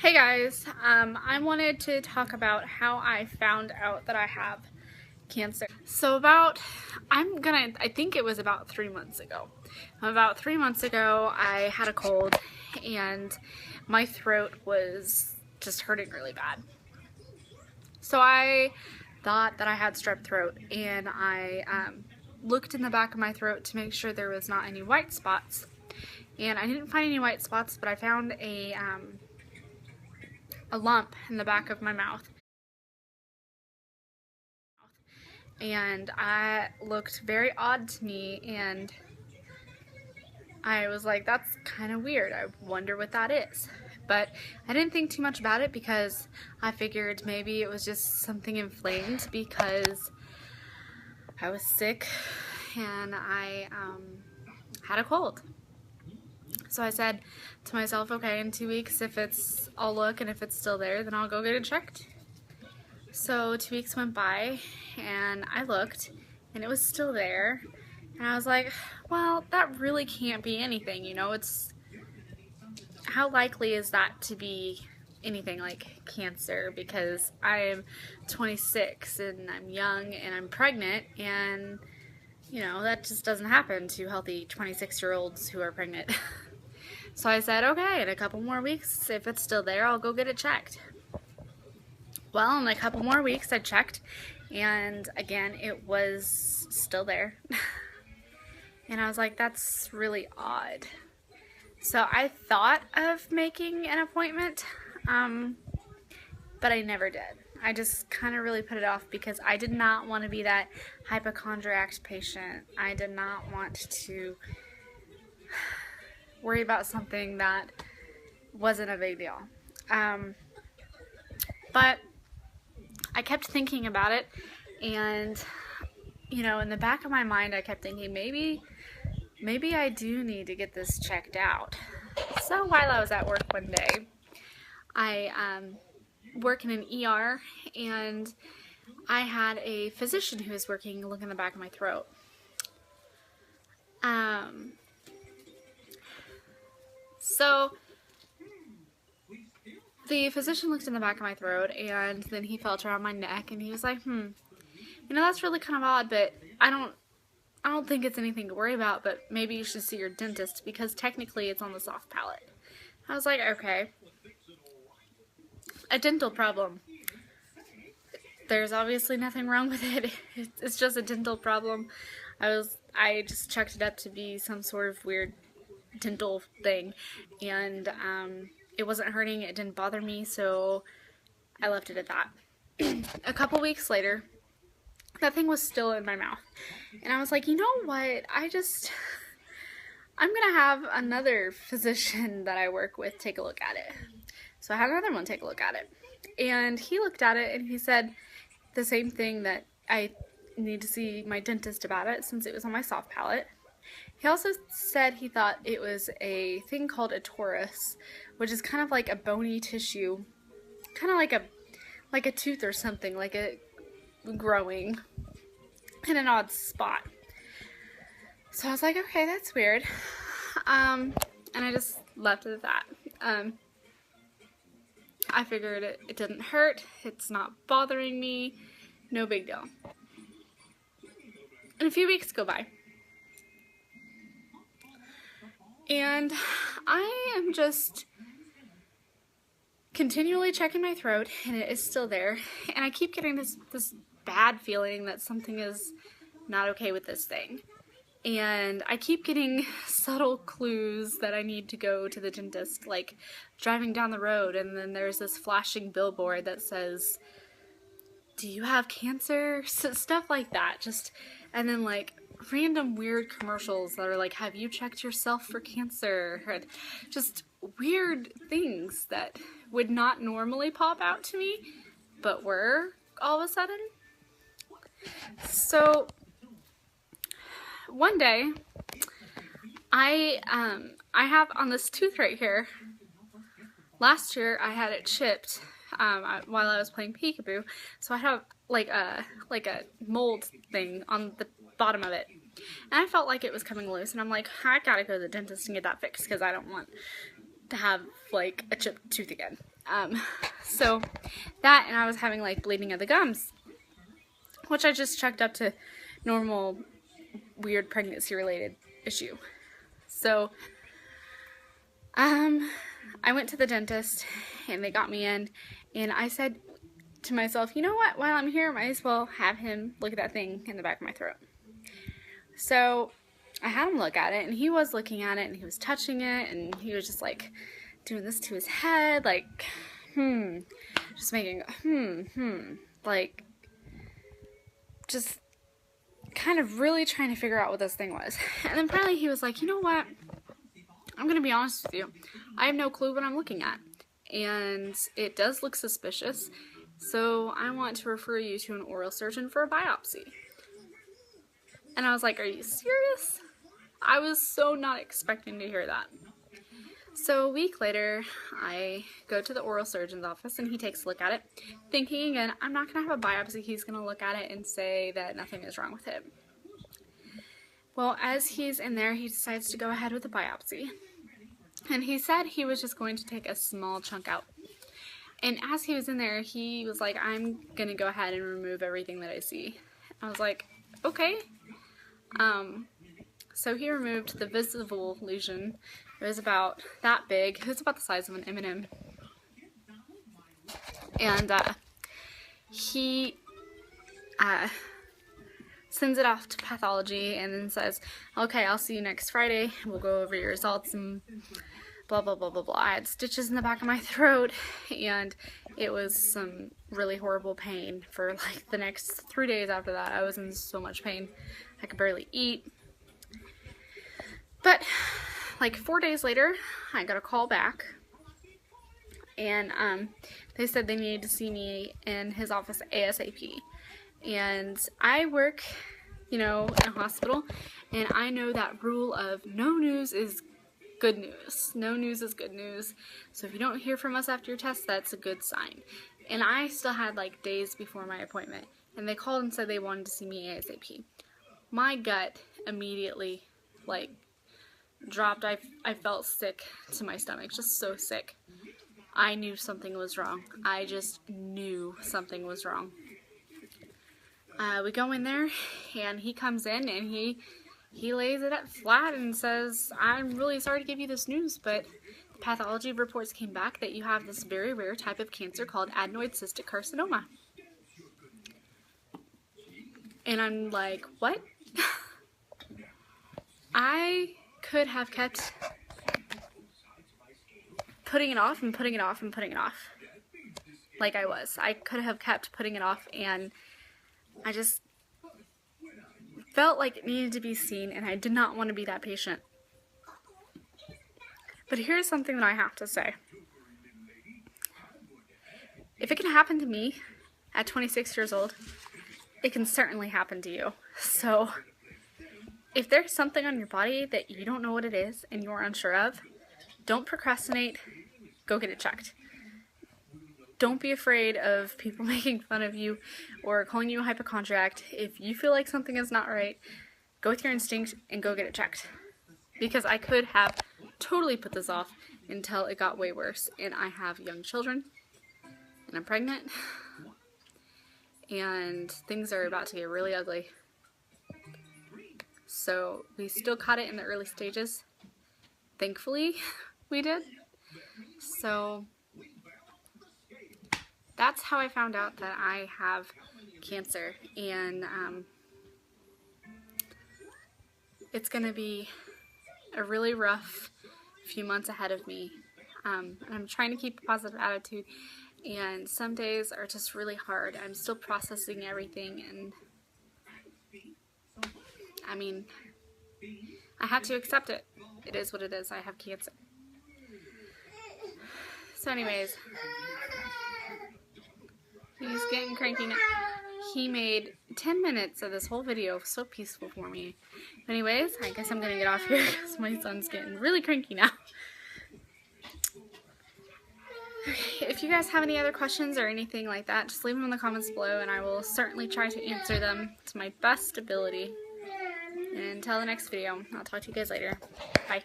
Hey guys, I wanted to talk about how I found out that I have cancer. So I think it was about 3 months ago. About 3 months ago, I had a cold and my throat was just hurting really bad. So I thought that I had strep throat, and I looked in the back of my throat to make sure there was not any white spots. And I didn't find any white spots, but I found a lump in the back of my mouth, and it looked very odd to me, and I was like, that's kind of weird, I wonder what that is. But I didn't think too much about it because I figured maybe it was just something inflamed because I was sick and I had a cold. So I said to myself, okay, in 2 weeks, if I'll look, and if it's still there, then I'll go get it checked. So 2 weeks went by, and I looked, and it was still there, and I was like, well, that really can't be anything, you know, how likely is that to be anything like cancer, because I'm 26, and I'm young, and I'm pregnant, and, you know, that just doesn't happen to healthy 26-year-olds who are pregnant. So I said, okay, in a couple more weeks, if it's still there, I'll go get it checked. Well, in a couple more weeks, I checked, and again, it was still there. And I was like, that's really odd. So I thought of making an appointment, but I never did. I just kind of really put it off because I did not want to be that hypochondriac patient. I did not want to worry about something that wasn't a big deal. But I kept thinking about it, and, you know, in the back of my mind, I kept thinking, maybe I do need to get this checked out. So while I was at work one day, I work in an ER, and I had a physician who was working look in the back of my throat. So the physician looked in the back of my throat, and then he felt around my neck, and he was like, you know, that's really kind of odd, but I don't think it's anything to worry about, but maybe you should see your dentist because technically it's on the soft palate. I was like, okay. A dental problem. There's obviously nothing wrong with it. It's just a dental problem. I just chucked it up to be some sort of weird dental thing, and it wasn't hurting, it didn't bother me, so I left it at that. A couple weeks later, that thing was still in my mouth, and I was like, you know what, I'm gonna have another physician that I work with take a look at it. So I had another one take a look at it, and he looked at it and he said the same thing, that I need to see my dentist about it since it was on my soft palate. He also said he thought it was a thing called a torus, which is kind of like a bony tissue, kind of like a tooth or something, like a growing in an odd spot. So I was like, okay, that's weird. And I just left it at that. I figured it didn't hurt, it's not bothering me, no big deal. And a few weeks go by. And I am just continually checking my throat, and it is still there. And I keep getting this bad feeling that something is not okay with this thing. And I keep getting subtle clues that I need to go to the dentist, like driving down the road, and then there's this flashing billboard that says, do you have cancer? Stuff like that. And then like random weird commercials that are like, have you checked yourself for cancer? Or just weird things that would not normally pop out to me, but were all of a sudden. So one day, I have on this tooth right here, last year I had it chipped while I was playing peekaboo, so I have like a mold thing on the bottom of it, and I felt like it was coming loose, and I'm like, I gotta go to the dentist and get that fixed because I don't want to have like a chipped tooth again. So that, and I was having like bleeding of the gums, which I just checked up to normal weird pregnancy related issue. So I went to the dentist and they got me in, and I said to myself, you know what, while I'm here, I might as well have him look at that thing in the back of my throat. So I had him look at it, and he was looking at it, and he was touching it, and he was just like doing this to his head, like just making like just kind of really trying to figure out what this thing was. And then finally he was like, you know what, I'm gonna be honest with you, I have no clue what I'm looking at, and it does look suspicious, so I want to refer you to an oral surgeon for a biopsy. And I was like, are you serious? I was so not expecting to hear that. So a week later, I go to the oral surgeon's office, and he takes a look at it, thinking again, I'm not going to have a biopsy. He's going to look at it and say that nothing is wrong with it. Well, as he's in there, he decides to go ahead with the biopsy. And he said he was just going to take a small chunk out. And as he was in there, he was like, I'm going to go ahead and remove everything that I see. I was like, okay. So he removed the visible lesion. It was about that big. It was about the size of an M&M. And he sends it off to pathology and then says, okay, I'll see you next Friday. We'll go over your results and blah, blah, blah, blah, blah. I had stitches in the back of my throat, and it was some really horrible pain for like the next 3 days after that. I was in so much pain. I could barely eat. But like 4 days later, I got a call back, and they said they needed to see me in his office ASAP. And I work, in a hospital, and I know that rule of no news is good news. No news is good news. So if you don't hear from us after your test, that's a good sign. And I still had like days before my appointment, and they called and said they wanted to see me ASAP. My gut immediately like dropped. I felt sick to my stomach, just so sick. I knew something was wrong. I just knew something was wrong. We go in there, and he comes in, and he lays it flat and says, I'm really sorry to give you this news, but the pathology reports came back that you have this very rare type of cancer called Adenoid Cystic Carcinoma. And I'm like, what? I could have kept putting it off and putting it off and putting it off. Like I was. I could have kept putting it off, and I just felt like it needed to be seen, and I did not want to be that patient. But here's something that I have to say. If it can happen to me at 26 years old, it can certainly happen to you. So if there's something on your body that you don't know what it is and you're unsure of, don't procrastinate. Go get it checked. Don't be afraid of people making fun of you or calling you a hypochondriac. If you feel like something is not right, go with your instinct and go get it checked. Because I could have totally put this off until it got way worse. And I have young children, and I'm pregnant, and things are about to get really ugly. So we still caught it in the early stages. Thankfully, we did. So that's how I found out that I have cancer, and it's going to be a really rough few months ahead of me. I'm trying to keep a positive attitude, and some days are just really hard. I'm still processing everything, and I mean, I have to accept it. It is what it is. I have cancer. So anyways, he's getting cranky now. He made 10 minutes of this whole video so peaceful for me. Anyways, I guess I'm going to get off here because my son's getting really cranky now. If you guys have any other questions or anything like that, just leave them in the comments below, and I will certainly try to answer them to my best ability. And until the next video, I'll talk to you guys later. Bye.